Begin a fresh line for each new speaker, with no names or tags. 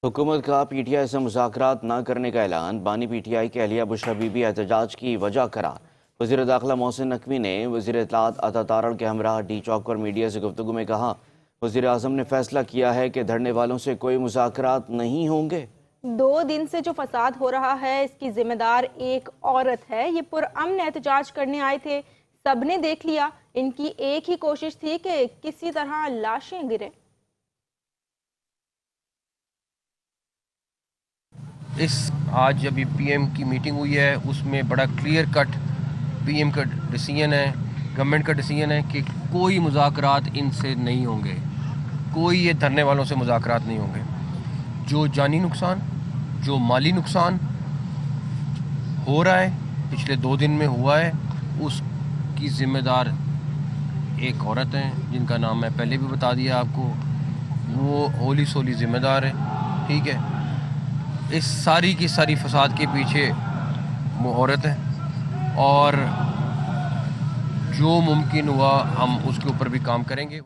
हुकूमत का पीटीआई से मुज़ाकरात न करने का ऐलान। बानी पीटीआई के अलिया बुशरा बीबी एहतजाज की वजह करार। वज़ीर दाखिला मोहसिन नकवी ने वज़ीर इत्तलात अता तारड़ के हमरा डी चौक पर मीडिया से गुफ्तगू में कहा, वज़ीर आज़म ने फैसला किया है कि धरने वालों से कोई मुज़ाकरात नहीं होंगे।
2 दिन से जो फसाद हो रहा है इसकी जिम्मेदार एक औरत है। ये पुरअमन एहतजाज करने आए थे, सबने देख लिया। इनकी एक ही कोशिश थी कि किसी तरह लाशें गिरे।
आज अभी पीएम की मीटिंग हुई है, उसमें बड़ा क्लियर कट पीएम का डिसीजन है, गवर्नमेंट का डिसीजन है कि कोई मुज़ाकरात इनसे नहीं होंगे, कोई ये धरने वालों से मुज़ाकरात नहीं होंगे। जो जानी नुकसान, जो माली नुकसान हो रहा है, पिछले 2 दिन में हुआ है, उसकी ज़िम्मेदार एक औरत है जिनका नाम मैं पहले भी बता दिया आपको। वो होली सोली ज़िम्मेदार है, ठीक है। इस सारी की सारी फसाद के पीछे वो औरत है, और जो मुमकिन हुआ हम उसके ऊपर भी काम करेंगे।